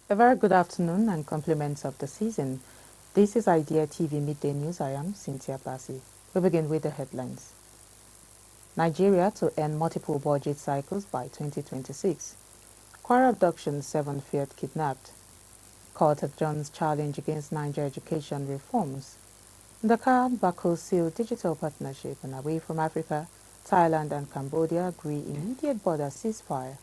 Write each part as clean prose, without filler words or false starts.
A very good afternoon and compliments of the season. This is Idea TV Midday News. I am Cynthia Blasi. We begin with the headlines. Nigeria to end multiple budget cycles by 2026. KWARA abductions, 7 feared kidnapped. Court adjourns challenge against Niger education reforms. DAKAR, BAKU seal digital partnership, and away from Africa, Thailand and Cambodia agree immediate border ceasefire.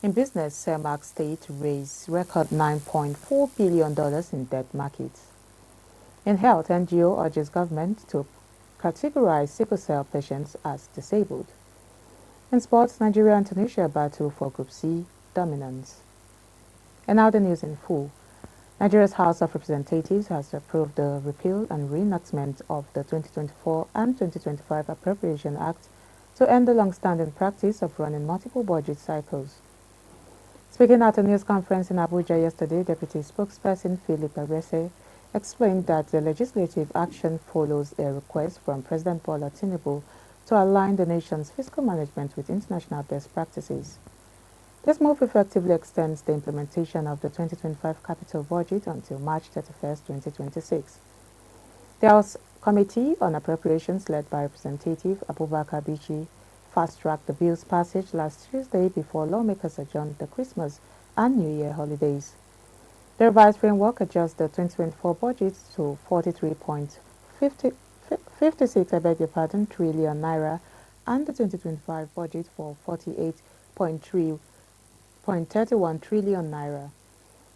In business, CEMAC state raised record $9.4 billion in debt markets. In health, NGO urges government to categorize sickle cell patients as disabled. In sports, Nigeria and Tunisia battle for Group C dominance. And now the news in full. Nigeria's House of Representatives has approved the repeal and reenactment of the 2024 and 2025 Appropriation Act to end the long-standing practice of running multiple budget cycles. Speaking at a news conference in Abuja yesterday, Deputy Spokesperson Philip Arese explained that the legislative action follows a request from President Bola Tinubu to align the nation's fiscal management with international best practices. This move effectively extends the implementation of the 2025 capital budget until March 31, 2026. The House Committee on Appropriations, led by Representative Abubakar Bichi, fast-tracked the bill's passage last Tuesday before lawmakers adjourned the Christmas and New Year holidays. The revised framework adjusts the 2024 budget to 43.56 trillion naira and the 2025 budget for 48.31 trillion naira.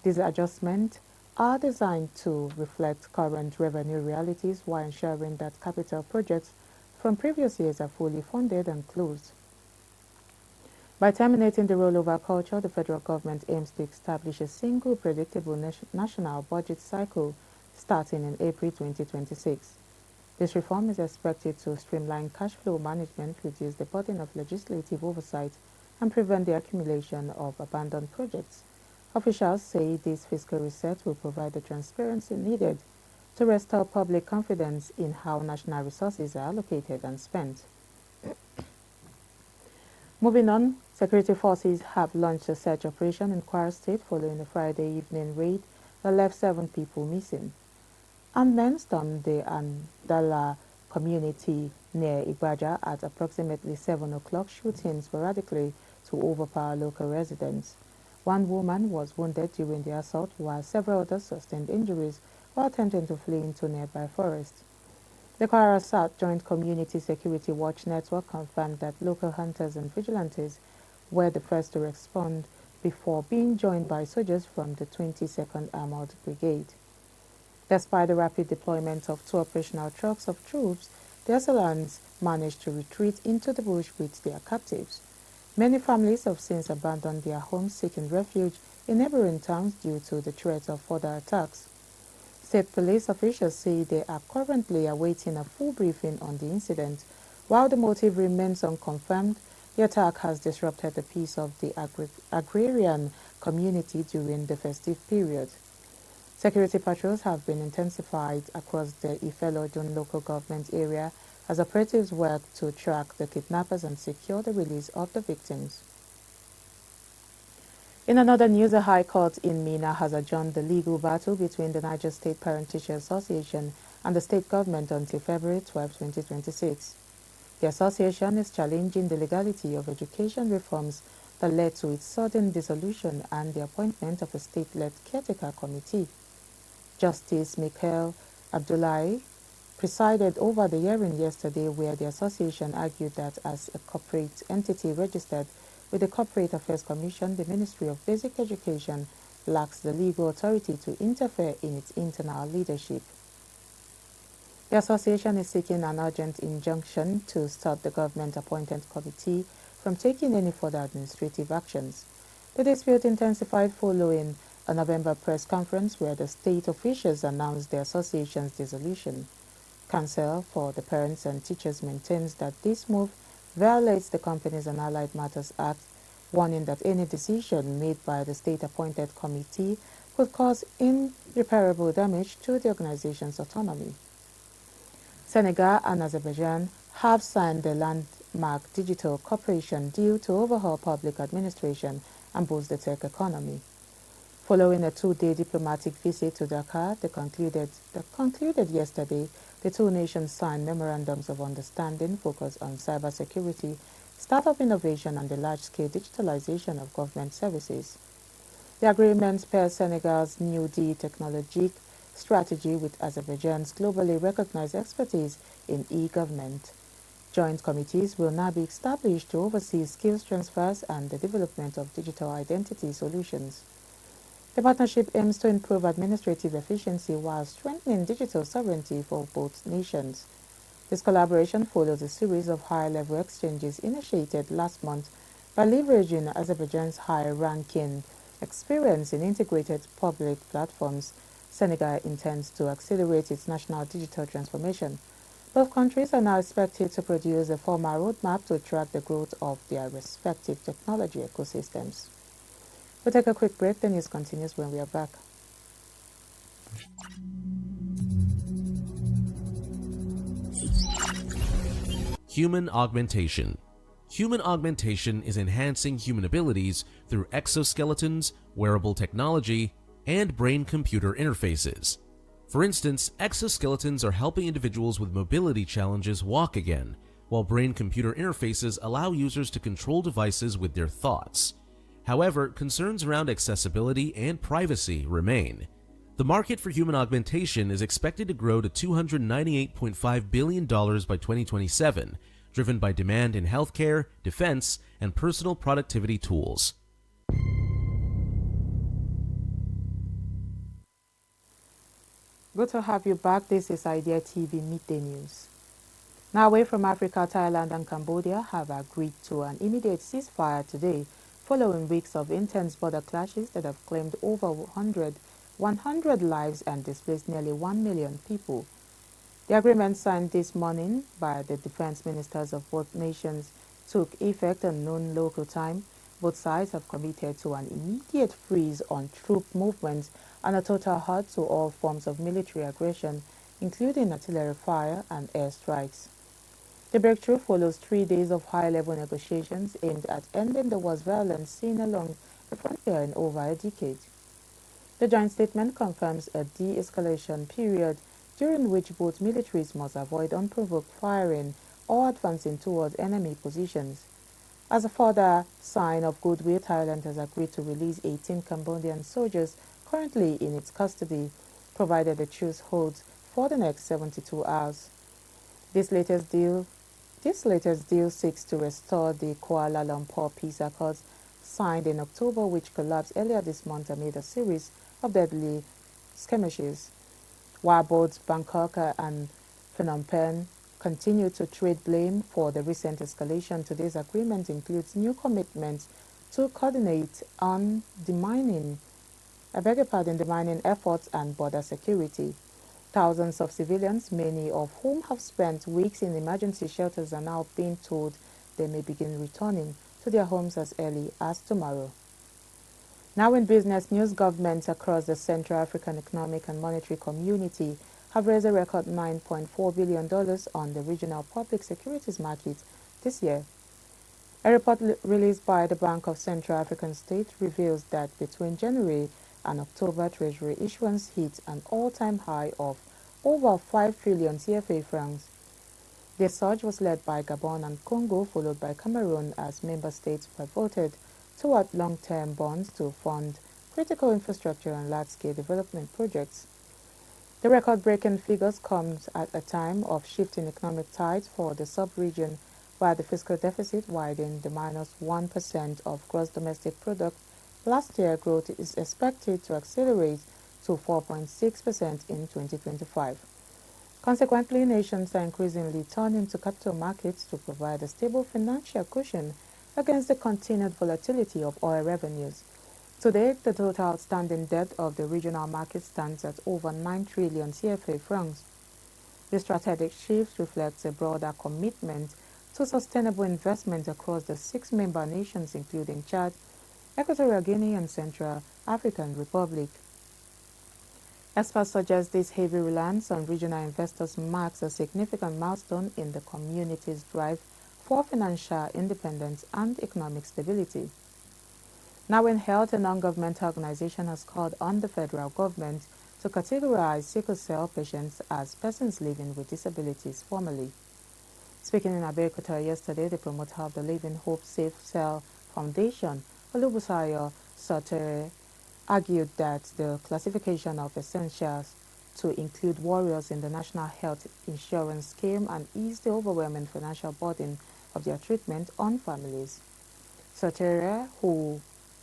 These adjustments are designed to reflect current revenue realities while ensuring that capital projects from previous years are fully funded and closed. By terminating the rollover culture, the federal government aims to establish a single predictable national budget cycle starting in April 2026. This reform is expected to streamline cash flow management, reduce the burden of legislative oversight, and prevent the accumulation of abandoned projects. Officials say this fiscal reset will provide the transparency needed to restore public confidence in how national resources are allocated and spent. Moving on, security forces have launched a search operation in KWARA State following a Friday evening raid that left 7 people missing. Armed men stormed the Andala community near Igbaja at approximately 7 o'clock, shooting sporadically to overpower local residents. One woman was wounded during the assault, while several others sustained injuries while attempting to flee into nearby forests. The KWARA South Joint Community Security Watch Network confirmed that local hunters and vigilantes were the first to respond before being joined by soldiers from the 22nd Armored Brigade. Despite the rapid deployment of 2 operational trucks of troops, the assailants managed to retreat into the bush with their captives. Many families have since abandoned their homes seeking refuge in neighboring towns due to the threat of further attacks. State police officials say they are currently awaiting a full briefing on the incident. While the motive remains unconfirmed, the attack has disrupted the peace of the agrarian community during the festive period. Security patrols have been intensified across the Ifelodun local government area as operatives work to track the kidnappers and secure the release of the victims. In another news, the High Court in Minna has adjourned the legal battle between the Niger State Parent-Teacher Association and the state government until February 12, 2026. The association is challenging the legality of education reforms that led to its sudden dissolution and the appointment of a state-led caretaker committee. Justice Michael Abdullahi presided over the hearing yesterday, where the association argued that as a corporate entity registered with the Corporate Affairs Commission, the Ministry of Basic Education lacks the legal authority to interfere in its internal leadership. The association is seeking an urgent injunction to stop the government-appointed committee from taking any further administrative actions. The dispute intensified following a November press conference where the state officials announced the association's dissolution. Counsel for the Parents and Teachers maintains that this move violates the Companies and Allied Matters Act, warning that any decision made by the state-appointed committee could cause irreparable damage to the organization's autonomy. Senegal and Azerbaijan have signed the landmark digital cooperation deal to overhaul public administration and boost the tech economy. Following a two-day diplomatic visit to Dakar that concluded yesterday, the two nations signed memorandums of understanding focused on cybersecurity, startup innovation, and the large-scale digitalization of government services. The agreement pairs Senegal's new technologic strategy with Azerbaijan's globally recognized expertise in e-government. Joint committees will now be established to oversee skills transfers and the development of digital identity solutions. The partnership aims to improve administrative efficiency while strengthening digital sovereignty for both nations. This collaboration follows a series of high-level exchanges initiated last month by leveraging Azerbaijan's high-ranking experience in integrated public platforms. Senegal intends to accelerate its national digital transformation. Both countries are now expected to produce a formal roadmap to track the growth of their respective technology ecosystems. We'll take a quick break, the news continues when we are back. Human augmentation. Human augmentation is enhancing human abilities through exoskeletons, wearable technology, and brain-computer interfaces. For instance, exoskeletons are helping individuals with mobility challenges walk again, while brain-computer interfaces allow users to control devices with their thoughts. However, concerns around accessibility and privacy remain. The market for human augmentation is expected to grow to $298.5 billion by 2027, driven by demand in healthcare, defense, and personal productivity tools. Good to have you back. This is Idea TV Midday News. Now, away from Africa, Thailand and Cambodia have agreed to an immediate ceasefire today, following weeks of intense border clashes that have claimed over 100 lives and displaced nearly 1 million people. The agreement signed this morning by the defense ministers of both nations took effect on noon local time. Both sides have committed to an immediate freeze on troop movements and a total halt to all forms of military aggression, including artillery fire and airstrikes. The breakthrough follows 3 days of high-level negotiations aimed at ending the war's violence seen along the frontier in over a decade. The joint statement confirms a de-escalation period during which both militaries must avoid unprovoked firing or advancing towards enemy positions. As a further sign of goodwill, Thailand has agreed to release 18 Cambodian soldiers currently in its custody, provided the truce holds for the next 72 hours. This latest deal seeks to restore the Kuala Lumpur peace accords signed in October, which collapsed earlier this month amid a series of deadly skirmishes. While both Bangkok and Phnom Penh continue to trade blame for the recent escalation, today's agreement includes new commitments to coordinate on demining efforts and border security. Thousands of civilians, many of whom have spent weeks in emergency shelters, are now being told they may begin returning to their homes as early as tomorrow. Now in business news, governments across the Central African Economic and Monetary Community have raised a record $9.4 billion on the regional public securities market this year. A report released by the Bank of Central African States reveals that between January and October, Treasury issuance hit an all-time high of over 5 trillion CFA francs. This surge was led by Gabon and Congo, followed by Cameroon, as member states pivoted toward long-term bonds to fund critical infrastructure and large-scale development projects. The record-breaking figures come at a time of shifting economic tides for the sub-region, while the fiscal deficit widened to -1% of gross domestic product. Last year, growth is expected to accelerate to 4.6% in 2025. Consequently, nations are increasingly turning to capital markets to provide a stable financial cushion against the continued volatility of oil revenues. Today, the total outstanding debt of the regional market stands at over 9 trillion CFA francs. This strategic shift reflects a broader commitment to sustainable investment across the 6 member nations, including Chad, Equatorial Guinea, and Central African Republic. Experts suggest this heavy reliance on regional investors marks a significant milestone in the community's drive for financial independence and economic stability. Now in health, a non-governmental organization has called on the federal government to categorize sickle cell patients as persons living with disabilities formally. Speaking in Abeokuta yesterday, the promoter of the Living Hope Safe Cell Foundation, Olubusayo Sotere, argued that the classification of essentials to include warriors in the National Health Insurance Scheme and ease the overwhelming financial burden of their treatment on families. Sotere, who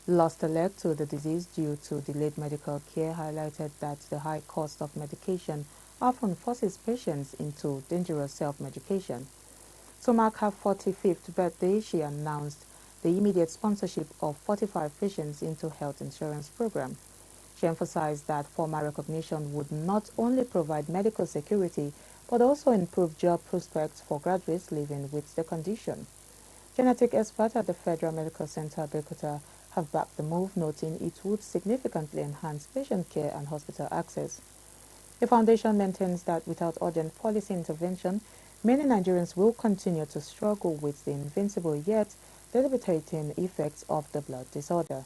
lost a leg to the disease due to delayed medical care, highlighted that the high cost of medication often forces patients into dangerous self-medication. To mark her 45th birthday, she announced the immediate sponsorship of 45 patients into health insurance program. She emphasized that formal recognition would not only provide medical security, but also improve job prospects for graduates living with the condition. Genetic experts at the Federal Medical Center Abeokuta have backed the move, noting it would significantly enhance patient care and hospital access. The foundation maintains that without urgent policy intervention, many Nigerians will continue to struggle with the invincible yet debilitating effects of the blood disorder.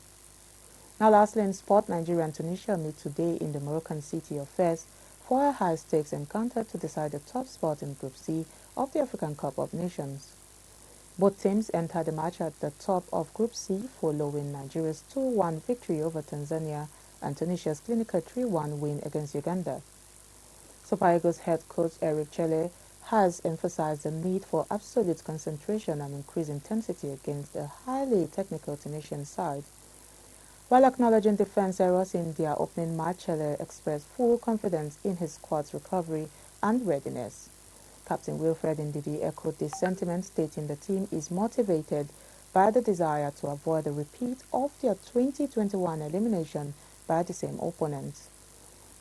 Now lastly, in sport, Nigeria and Tunisia meet today in the Moroccan city of Fez for a high-stakes encounter to decide the top spot in Group C of the African Cup of Nations. Both teams entered the match at the top of Group C following Nigeria's 2-1 victory over Tanzania and Tunisia's clinical 3-1 win against Uganda. Super Eagles head coach Eric Chelle has emphasized the need for absolute concentration and increased intensity against a highly technical Tunisian side. While acknowledging defense errors in their opening match, Chelle expressed full confidence in his squad's recovery and readiness. Captain Wilfred Ndidi echoed this sentiment, stating the team is motivated by the desire to avoid a repeat of their 2021 elimination by the same opponents.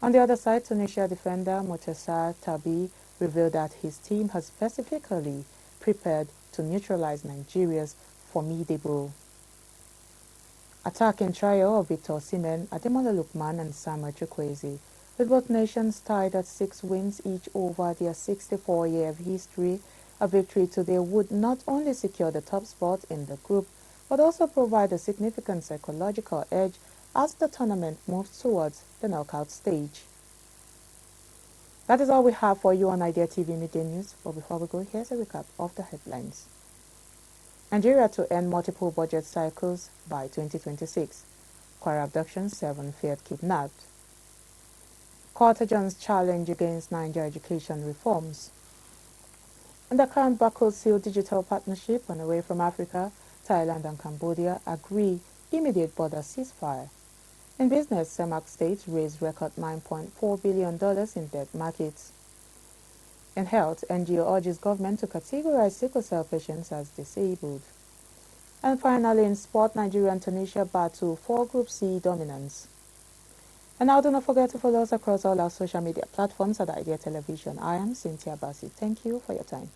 On the other side, Tunisia defender Motessa Tabi revealed that his team has specifically prepared to neutralize Nigeria's formidable attacking trio of Victor Osimhen, Ademola Lookman and Samuel Chukwueze. With both nations tied at 6 wins each over their 64-year history, a victory today would not only secure the top spot in the group, but also provide a significant psychological edge as the tournament moves towards the knockout stage. That is all we have for you on Idea TV Midday News, but before we go, here's a recap of the headlines. Nigeria to end multiple budget cycles by 2026. KWARA abductions, 7 feared kidnapped. ADJOURNS challenge against Niger education reforms. And DAKAR and BAKU seal digital partnership on Away from Africa. Thailand and Cambodia agree immediate border ceasefire. In business, CEMAC states raised record $9.4 billion in debt markets. In health, NGO urges government to categorize sickle cell patients as disabled. And finally, in sport, Nigeria and Tunisia battle for Group C dominance. And now do not forget to follow us across all our social media platforms at Idea Television. I am Cynthia Bassi. Thank you for your time.